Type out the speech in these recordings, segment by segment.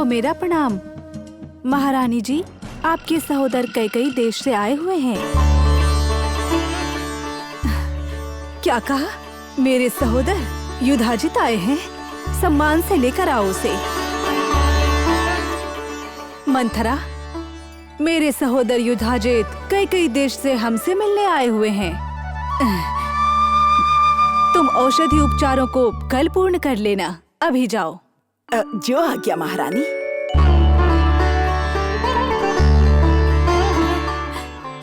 आपको मेरा प्रणाम। महारानी जी, आपके सहोदर कई देश से आए हुए हैं। क्या कहा? मेरे सहोदर युधाजित आए हैं? सम्मान से लेकर आओ उसे। मंथरा, मेरे सहोदर युधाजित कई देश से हमसे मिलने आए हुए हैं। तुम औषधि उपचारों को कल पूर्ण कर लेना। अभी जाओ। जो आज्ञा महारानी।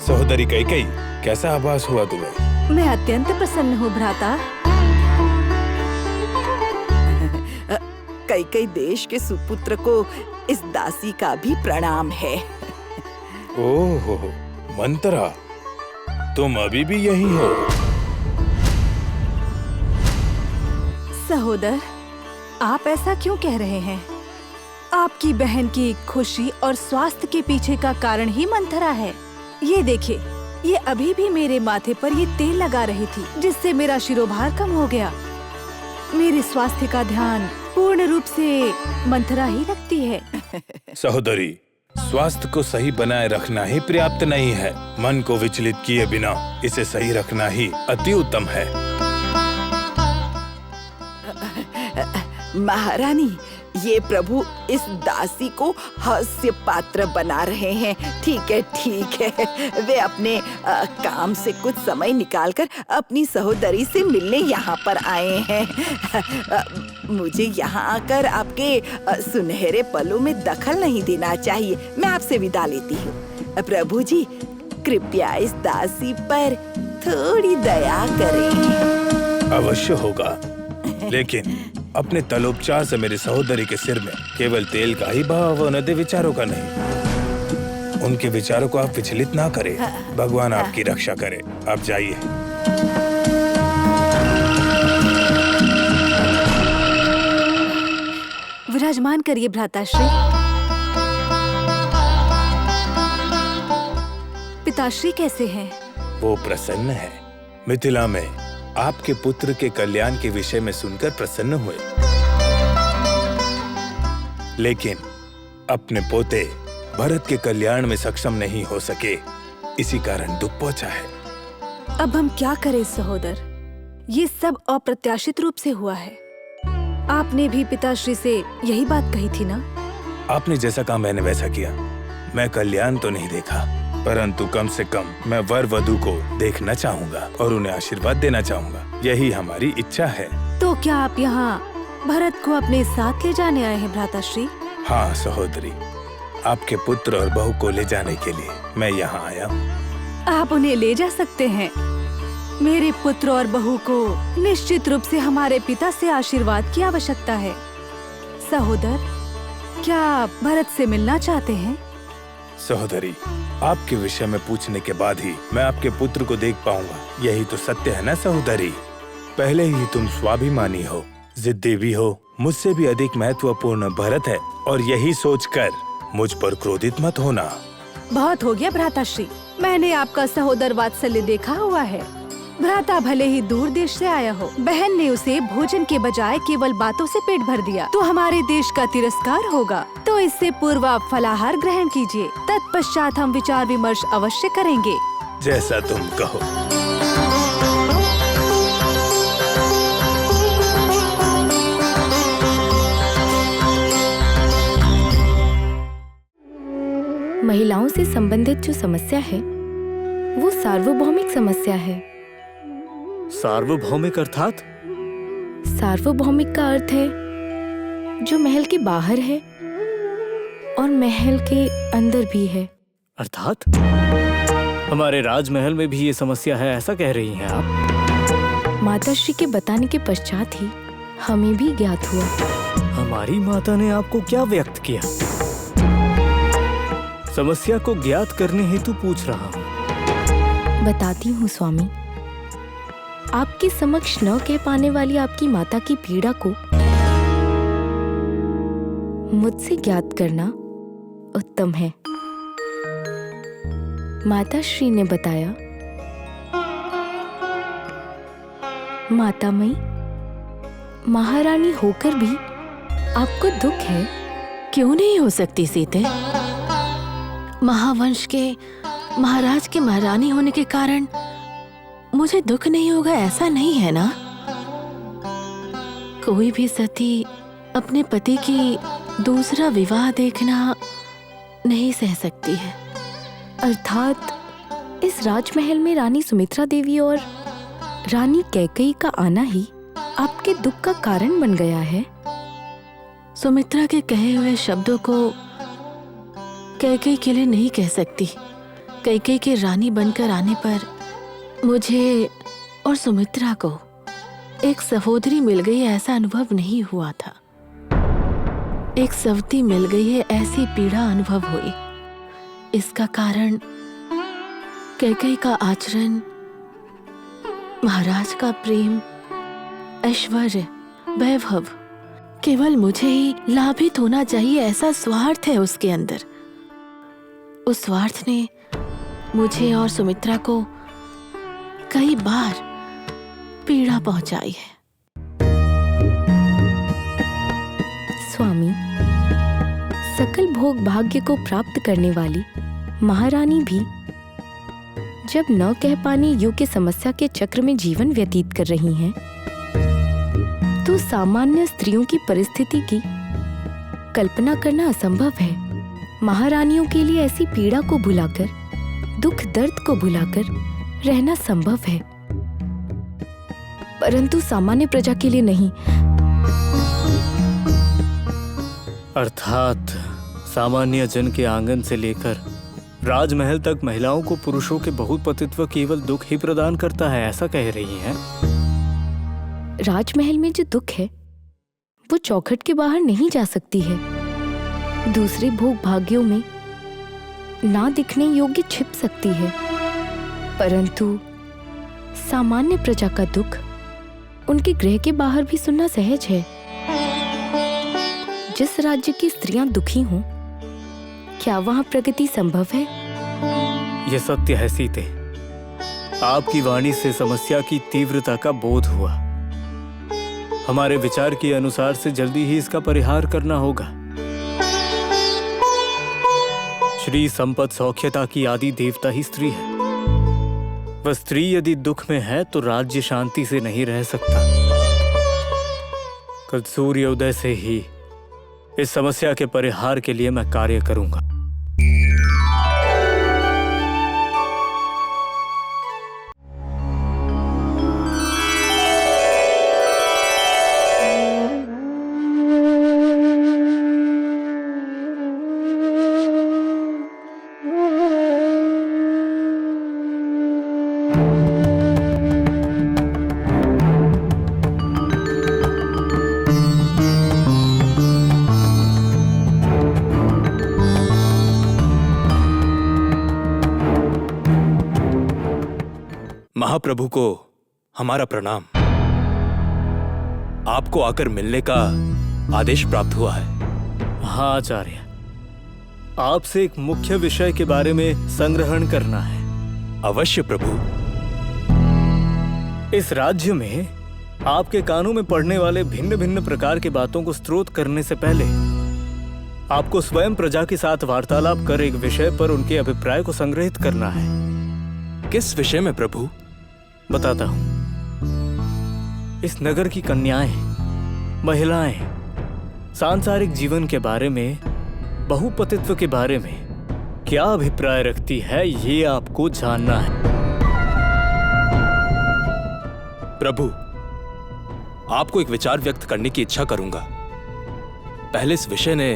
सहोदरी कैकेयी, कैसा आभास हुआ तुम्हें? मैं अत्यंत प्रसन्न हूँ भ्राता। कई देश के सुपुत्र को इस दासी का भी प्रणाम है। ओहो, मंथरा, तुम अभी भी यही हो? सहोदर, आप ऐसा क्यों कह रहे हैं? आपकी बहन की खुशी और स्वास्थ्य के पीछे का कारण ही मंथरा है। ये देखिए, ये अभी भी मेरे माथे पर ये तेल लगा रही थी, जिससे मेरा शिरोभार कम हो गया। मेरे स्वास्थ्य का ध्यान पूर्ण रूप से मंथरा ही रखती है। सहोदरी, स्वास्थ्य को सही बनाए रखना ही पर्याप्त नहीं है। मन को विचलित किए बिना इसे सही रखना ही अति उत्तम है। महारानी, ये प्रभु इस दासी को हास्य पात्र बना रहे हैं। ठीक है। वे अपने काम से कुछ समय निकालकर अपनी सहोदरी से मिलने यहाँ पर आए हैं। मुझे यहाँ आकर आपके सुनहरे पलों में दखल नहीं देना चाहिए। मैं आपसे विदा लेती हूँ। प्रभु जी, कृपया इस दासी पर थोड़ी दया करें। अवश्य होगा, लेकिन अपने तलोपचार से मेरी सहोदरी के सिर में केवल तेल का ही भाव होने दे, विचारों का नहीं। उनके विचारों को आप विचलित ना करें। भगवान आपकी रक्षा करे। आप जाइए। विराजमान करिए भ्राताश्री। पिताश्री कैसे हैं? वो प्रसन्न है। मिथिला में आपके पुत्र के कल्याण के विषय में सुनकर प्रसन्न हुए, लेकिन अपने पोते भरत के कल्याण में सक्षम नहीं हो सके, इसी कारण दुख पहुंचा है। अब हम क्या करें सहोदर? ये सब अप्रत्याशित रूप से हुआ है। आपने भी पिताश्री से यही बात कही थी ना? आपने जैसा कहा मैंने वैसा किया। मैं कल्याण तो नहीं देखा, परंतु कम से कम मैं वर वधू को देखना चाहूँगा और उन्हें आशीर्वाद देना चाहूँगा। यही हमारी इच्छा है। तो क्या आप यहाँ भरत को अपने साथ ले जाने आए हैं भ्राताश्री? हाँ सहोदरी, आपके पुत्र और बहू को ले जाने के लिए मैं यहाँ आया हूँ। आप उन्हें ले जा सकते हैं। मेरे पुत्र और बहू को निश्चित रूप से हमारे पिता से आशीर्वाद की आवश्यकता है। सहोदर, क्या आप भरत से मिलना चाहते हैं? सहोदरी, आपके विषय में पूछने के बाद ही मैं आपके पुत्र को देख पाऊंगा। यही तो सत्य है ना सहोदरी? पहले ही तुम स्वाभिमानी हो, जिद्दी भी हो। मुझसे भी अधिक महत्वपूर्ण भरत है, और यही सोचकर मुझ पर क्रोधित मत होना। बहुत हो गया भ्राताश्री, मैंने आपका सहोदर वात्सल्य देखा हुआ है। भ्राता भले ही दूर देश से आया हो, बहन ने उसे भोजन के बजाय केवल बातों से पेट भर दिया तो हमारे देश का तिरस्कार होगा। तो इससे पूर्व आप फलाहार ग्रहण कीजिए, तत्पश्चात हम विचार विमर्श अवश्य करेंगे। जैसा तुम कहो। महिलाओं से संबंधित जो समस्या है वो सार्वभौमिक समस्या है। सार्वभौमिक अर्थात? सार्वभौमिक का अर्थ है जो महल के बाहर है और महल के अंदर भी है। अर्थात हमारे राजमहल में भी ये समस्या है, ऐसा कह रही हैं आप? माताश्री के बताने के पश्चात ही हमें भी ज्ञात हुआ। हमारी माता ने आपको क्या व्यक्त किया? समस्या को ज्ञात करने हेतु पूछ रहा हूँ। बताती हूँ स्वामी। आपके समक्ष न कह पाने वाली आपकी माता की पीड़ा को मुझसे ज्ञात करना उत्तम है। माताश्री ने बताया, मातामयी, महारानी होकर भी आपको दुख है क्यों नहीं हो सकती सीते? महावंश के महाराज के महारानी होने के कारण मुझे दुख नहीं होगा ऐसा नहीं है ना? कोई भी सती अपने पति की दूसरा विवाह देखना नहीं सह सकती है। अर्थात इस राजमहल में रानी सुमित्रा देवी और रानी कैकेयी का आना ही आपके दुख का कारण बन गया है। सुमित्रा के कहे हुए शब्दों को कैकेयी के लिए नहीं कह सकती। कैकेयी के रानी बनकर आने पर मुझे और सुमित्रा को एक सहोदरी मिल गई ऐसा अनुभव नहीं हुआ था। एक सवती मिल गई है ऐसी पीड़ा अनुभव हुई। इसका कारण कैकेयी का आचरण, महाराज का प्रेम, ऐश्वर्य, वैभव, केवल मुझे ही लाभित होना चाहिए ऐसा स्वार्थ है उसके अंदर। उस स्वार्थ ने मुझे और सुमित्रा को कई बार पीड़ा पहुंचाई है। स्वामी, सकल भोग भाग्य को प्राप्त करने वाली महारानी भी जब न कह पाने योग्य समस्या के चक्र में जीवन व्यतीत कर रही हैं, तो सामान्य स्त्रियों की परिस्थिति की कल्पना करना असंभव है। महारानियों के लिए ऐसी पीड़ा को भुलाकर, दुख दर्द को भुलाकर रहना संभव है, परंतु सामान्य प्रजा के लिए नहीं। अर्थात सामान्य जन के आंगन से लेकर राजमहल तक महिलाओं को पुरुषों के बहुपतित्व केवल दुख ही प्रदान करता है, ऐसा कह रही हैं? राजमहल में जो दुख है वो चौखट के बाहर नहीं जा सकती है। दूसरे भोग भाग्यों में ना दिखने योग्य छिप सकती है, परंतु सामान्य प्रजा का दुख उनके गृह के बाहर भी सुनना सहज है। जिस राज्य की स्त्रियां दुखी हों, क्या वहां प्रगति संभव है? यह सत्य है सीते। आपकी वाणी से समस्या की तीव्रता का बोध हुआ। हमारे विचार के अनुसार से जल्दी ही इसका परिहार करना होगा। श्री संपत सौख्यता की आदि देवता ही स्त्री है। वह स्त्री यदि दुख में है तो राज्य शांति से नहीं रह सकता। कल सूर्योदय से ही इस समस्या के परिहार के लिए मैं कार्य करूंगा। महाप्रभु को हमारा प्रणाम। आपको आकर मिलने का आदेश प्राप्त हुआ है। हाँ आचार्य, आपसे एक मुख्य विषय के बारे में संग्रहण करना है। अवश्य प्रभु। इस राज्य में आपके कानों में पड़ने वाले भिन्न भिन्न प्रकार के बातों को स्त्रोत करने से पहले आपको स्वयं प्रजा के साथ वार्तालाप कर एक विषय पर उनके अभिप्राय को संग्रहित करना है। किस विषय में प्रभु? बताता हूं। इस नगर की कन्याएं, महिलाएं सांसारिक जीवन के बारे में, बहुपतित्व के बारे में क्या अभिप्राय रखती है, ये आपको जानना है। प्रभु, आपको एक विचार व्यक्त करने की इच्छा करूंगा। पहले इस विषय ने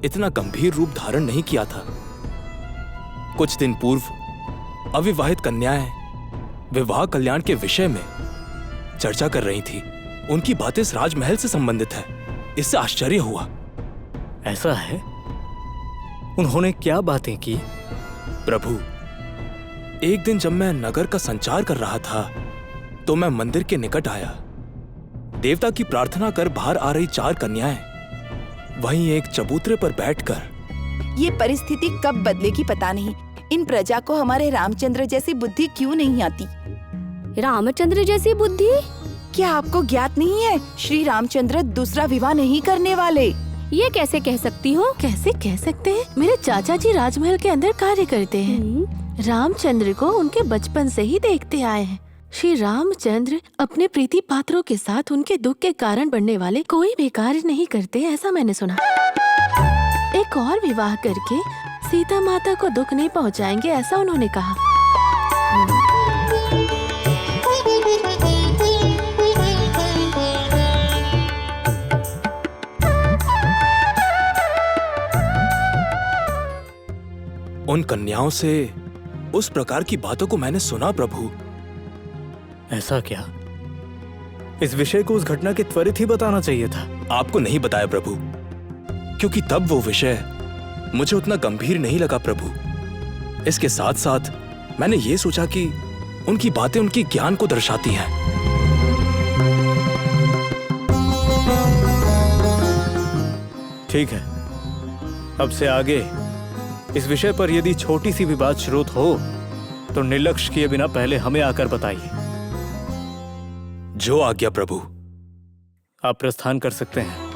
इतना गंभीर रूप धारण नहीं किया था। कुछ दिन पूर्व अविवाहित कन्याएं विवाह कल्याण के विषय में चर्चा कर रही थी। उनकी बातें इस राजमहल से संबंधित है। इससे आश्चर्य हुआ। ऐसा है? उन्होंने क्या बातें की? प्रभु, एक दिन जब मैं नगर का संचार कर रहा था तो मैं मंदिर के निकट आया। देवता की प्रार्थना कर बाहर आ रही 4 कन्याएं वहीं एक चबूतरे पर बैठकर। ये परिस्थिति कब बदलेगी पता नहीं। इन प्रजा को हमारे रामचंद्र जैसी बुद्धि क्यों नहीं आती? रामचंद्र जैसी बुद्धि? क्या आपको ज्ञात नहीं है? श्री रामचंद्र दूसरा विवाह नहीं करने वाले। ये कैसे कह सकती हो? कैसे कह सकते हैं? मेरे चाचा जी राजमहल के अंदर कार्य करते हैं। रामचंद्र को उनके बचपन से ही देखते आए हैं। श्री रामचंद्र अपने प्रीति पात्रों के साथ उनके दुख के कारण बनने वाले कोई भी कार्य नहीं करते, ऐसा मैंने सुना। एक और विवाह करके सीता माता को दुख नहीं पहुंचाएंगे, ऐसा उन्होंने कहा। उन कन्याओं से उस प्रकार की बातों को मैंने सुना प्रभु। ऐसा क्या? इस विषय को उस घटना के त्वरित ही बताना चाहिए था। आपको नहीं बताया प्रभु, क्योंकि तब वो विषय मुझे उतना गंभीर नहीं लगा प्रभु। इसके साथ साथ मैंने ये सोचा कि उनकी बातें उनकी ज्ञान को दर्शाती हैं। ठीक है, अब से आगे इस विषय पर यदि छोटी सी भी बात श्रोत हो तो निर्लक्ष्य किए बिना पहले हमें आकर बताइए। जो आज्ञा प्रभु। आप प्रस्थान कर सकते हैं।